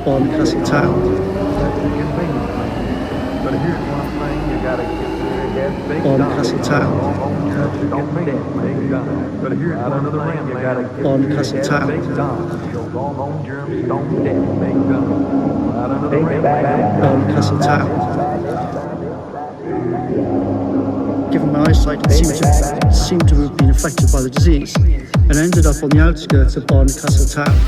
Barncastle Town. Barncastle Town. Barncastle Town. Barncastle Town. Given my eyesight, it seemed to have been affected by the disease and ended up on the outskirts of Barncastle Town.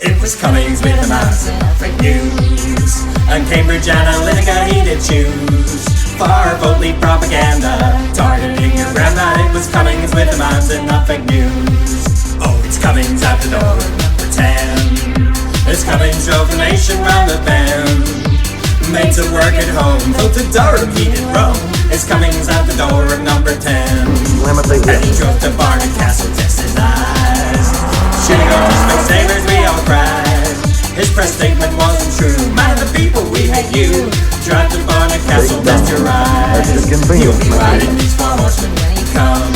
It was Cummings with the mountain of fake news, and Cambridge Analytica he did choose. Far boldly propaganda, targeting your grandma. It was Cummings with the mountain of fake news. Oh, it's Cummings out the door, number 10. It's Cummings drove the nation round the bend. Made to work at home, filtered Durham, heated Rome. It's Cummings out the door of number 10. And he drove to Barncastle, test his eyes. Shitting on us fake sailors, we all cried. His press statement wasn't true. Man of the people, we hate you. Drive to Barncastle, test your eyes. You'll be riding these four horsemen when he comes,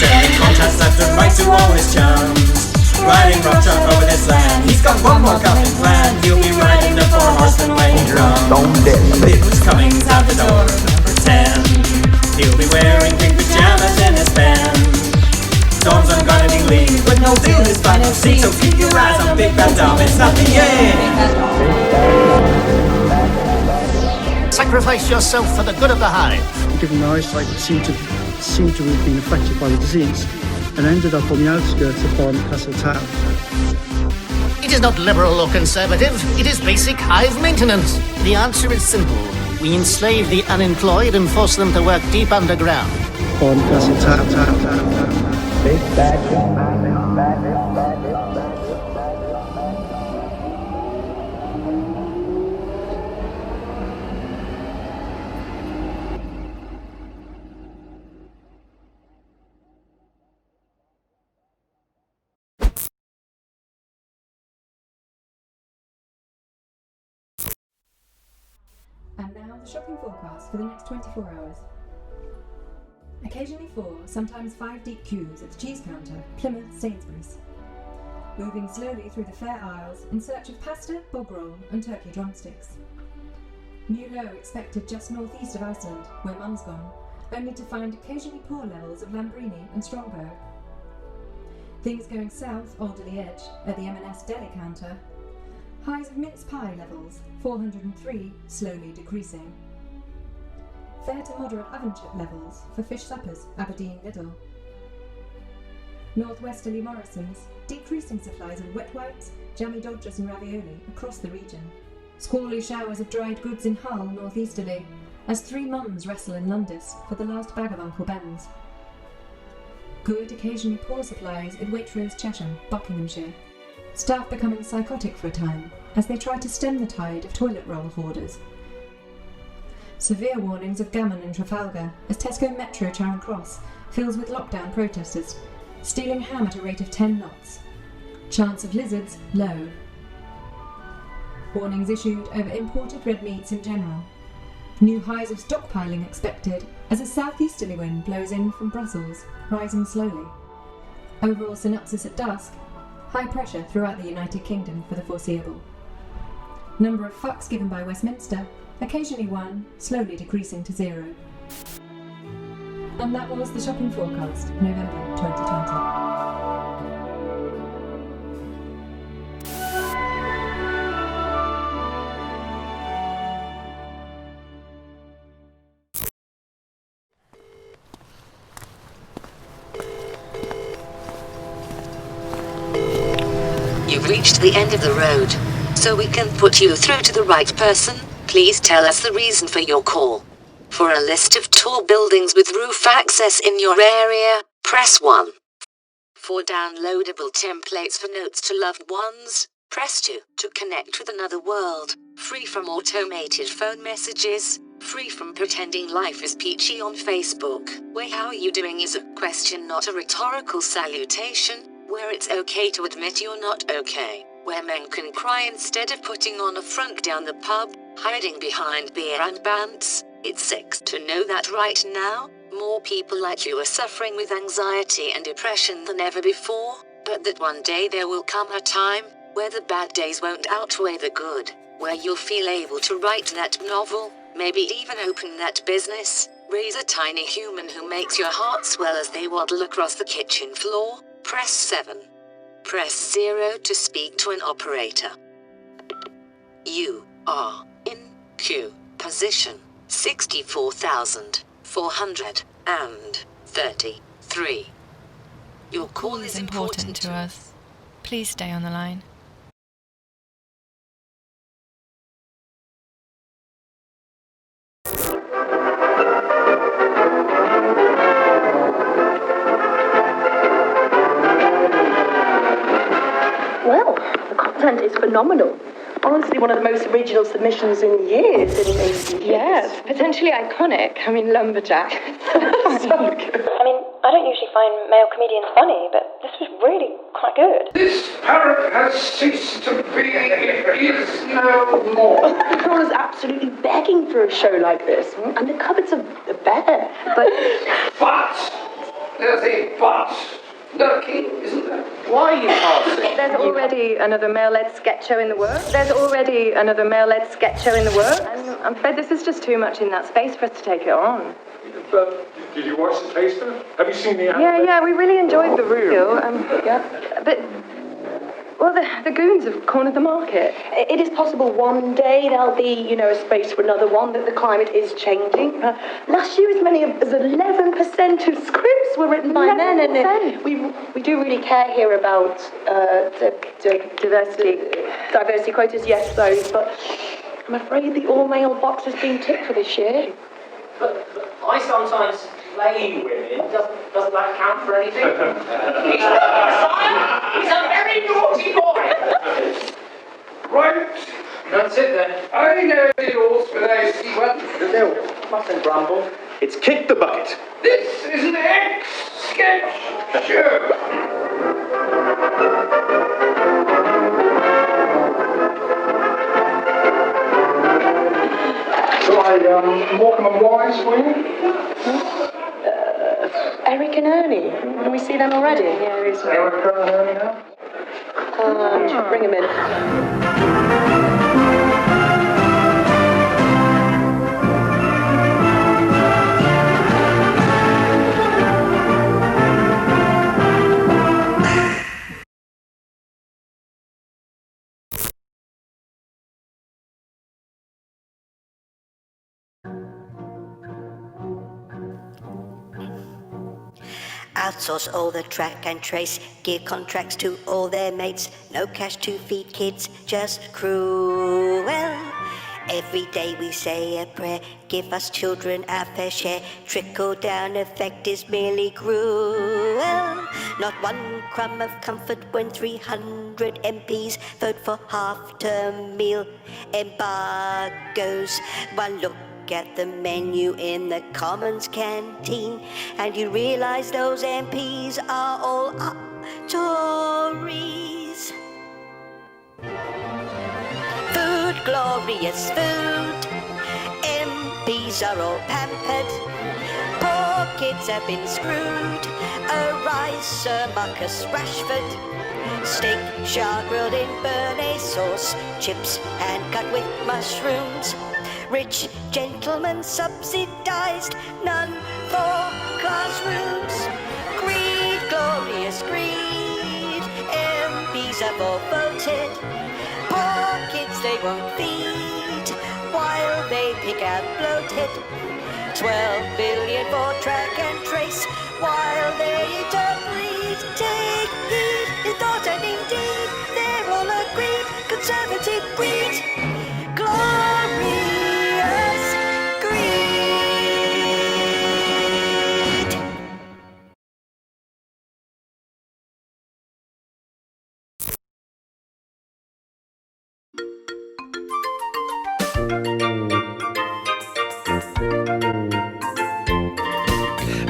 selling contracts left and right to all his chums. Riding roughshod over this land, he's got one more coming plan. He'll be riding the four horsemen when he comes. It was Cummings out the door, number 10. He'll be wearing pink pajamas in his band. Storms on gardening leave, but no deal is final C. So keep your eyes on Big Bad Dom, it's not the end. Sacrifice yourself for the good of the hive. Given my eyesight, it seemed to have been affected by the disease and ended up on the outskirts of Barncastle Town. It is not liberal or conservative, it is basic hive maintenance. The answer is simple. We enslave the unemployed and force them to work deep underground. Barncastle Town. Big bad And now the shopping forecast for the next 24 hours. Occasionally 4, sometimes 5 deep queues at the cheese counter, Plymouth, Sainsbury's. Moving slowly through the fair aisles in search of pasta, bog roll and turkey drumsticks. New low expected just northeast of Iceland, where Mum's gone, only to find occasionally poor levels of Lambrini and Strongbow. Things going south, Alderley Edge, at the M&S deli counter. Highs of mince pie levels, 403, slowly decreasing. Fair to moderate oven chip levels for fish suppers, Aberdeen Lidl. Northwesterly Morrison's, decreasing supplies of wet wipes, jammy dodgers and ravioli across the region. Squally showers of dried goods in Hull northeasterly, as 3 mums wrestle in Londis for the last bag of Uncle Ben's. Good, occasionally poor supplies in Waitrose, Chesham, Buckinghamshire. Staff becoming psychotic for a time as they try to stem the tide of toilet roll hoarders. Severe warnings of gammon in Trafalgar as Tesco Metro Charing Cross fills with lockdown protesters, stealing ham at a rate of 10 knots. Chance of lizards low. Warnings issued over imported red meats in general. New highs of stockpiling expected as a southeasterly wind blows in from Brussels, rising slowly. Overall synopsis at dusk, high pressure throughout the United Kingdom for the foreseeable. Number of fucks given by Westminster, occasionally 1, slowly decreasing to 0. And that was the shopping forecast, November 2020. You've reached the end of the road. So we can put you through to the right person. Please tell us the reason for your call. For a list of tall buildings with roof access in your area, press 1. For downloadable templates for notes to loved ones, press 2. To connect with another world, free from automated phone messages, free from pretending life is peachy on Facebook, where how are you doing is a question, not a rhetorical salutation, where it's okay to admit you're not okay, where men can cry instead of putting on a front down the pub, hiding behind beer and bands. It's sick to know that right now, more people like you are suffering with anxiety and depression than ever before, but that one day there will come a time where the bad days won't outweigh the good, where you'll feel able to write that novel, maybe even open that business, raise a tiny human who makes your heart swell as they waddle across the kitchen floor. Press 7. Press 0 to speak to an operator. You are in queue position 64,433. Your call is important to us. Please stay on the line. Well, the content is phenomenal. Honestly, one of the most original submissions in years. Yes, potentially iconic. I mean, lumberjack. So good. I mean, I don't usually find male comedians funny, but this was really quite good. This parrot has ceased to be, is no more. Everyone is absolutely begging for a show like this, and the cupboards are bare. But there's a but lurking, isn't there? Why are you passing? There's already another male-led sketch show in the works. And I'm afraid this is just too much in that space for us to take it on. Did you watch the taster? Have you seen the Yeah, we really enjoyed the room. But, well, the goons have cornered the market. it is possible one day there'll be, a space for another one, that the climate is changing. Last year, as many as 11% of scripts were written by men, and we do really care here about diversity quotas, yes, those, but I'm afraid the all-male box has been ticked for this year. But I sometimes play women. Doesn't that count for anything? He's a very naughty boy. Right. That's it then. I know the rules, but I see what. No, mustn't grumble. It's kick the bucket. This is an sketch show. Shall I Morecambe and Wise for you? Eric and Ernie. Can we see them already? Yeah, Eric and Ernie now? Bring him in. Outsource all the track and trace, give contracts to all their mates, no cash to feed kids, just cruel. Every day we say a prayer, give us children our fair share, trickle-down effect is merely cruel. Not one crumb of comfort when 300 MPs vote for half-term meal embargoes. One look at the menu in the Commons canteen, and you realise those MPs are all Tories. Food, glorious food. MPs are all pampered. Poor kids have been screwed. Arise, Sir Marcus Rashford. Steak, char grilled in béarnaise sauce, chips hand cut with mushrooms. Rich gentlemen subsidised, none for classrooms. Greed, glorious greed, MPs have all voted. Poor kids they won't feed, while they pick out bloated. 12 billion for track and trace, while they don't bleed. Take heed, in thought and indeed, they're all agreed. Conservative breed, glorious greed.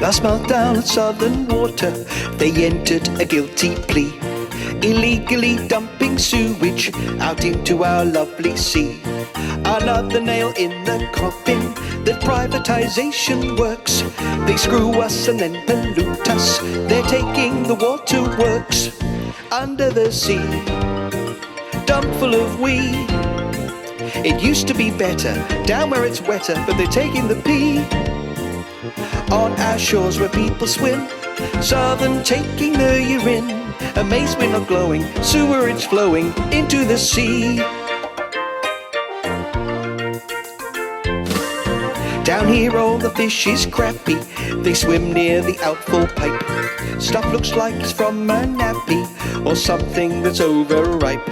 Last meltdown at Southern Water, they entered a guilty plea. illegally dumping sewage out into our lovely sea. Another nail in the coffin that privatization works. They screw us and then pollute us. They're taking the waterworks under the sea, dumped full of weed. It used to be better down where it's wetter, but they're taking the pee on our shores where people swim. Southern taking the urine, amazed we're not glowing, sewerage flowing into the sea. Down here all the fish is crappy, they swim near the outfall pipe. Stuff looks like it's from a nappy or something that's overripe.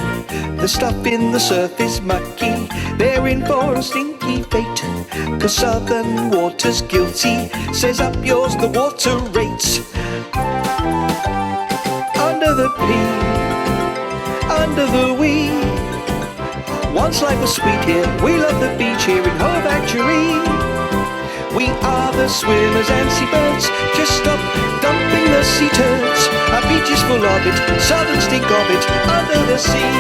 The stuff in the surf is mucky, they're in for a stinky fate, 'cause southern water's guilty, says up yours the water rates. Under the pea, under the wee, once life was sweet here, we love the beach here in Hobactuary. We are the swimmers and seabirds, just stop dumping the sea turds. Our beach is full of it, southern stink of it, under the sea.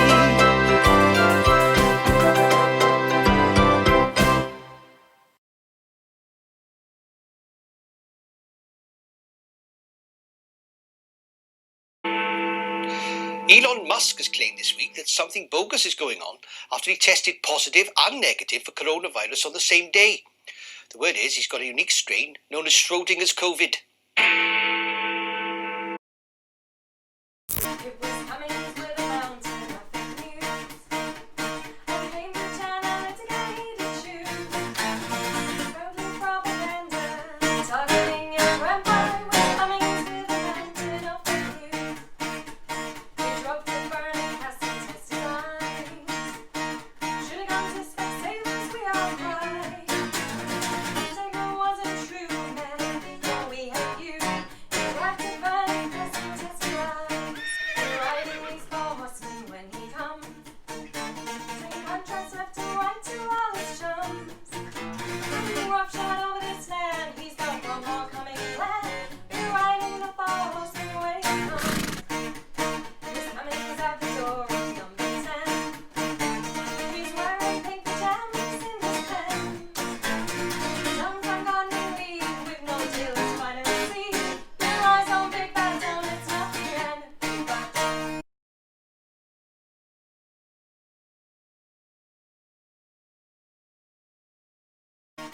Elon Musk has claimed this week that something bogus is going on after he tested positive and negative for coronavirus on the same day. The word is he's got a unique strain known as Schrodinger's COVID.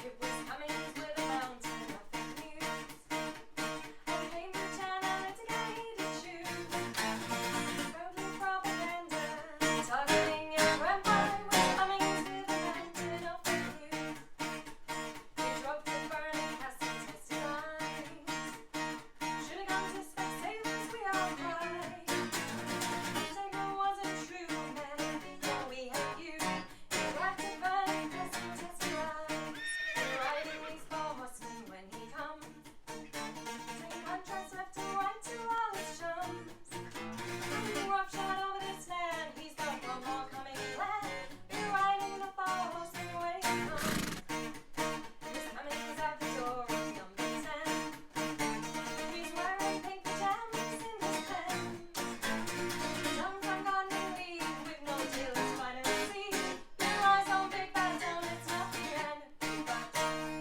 It was coming with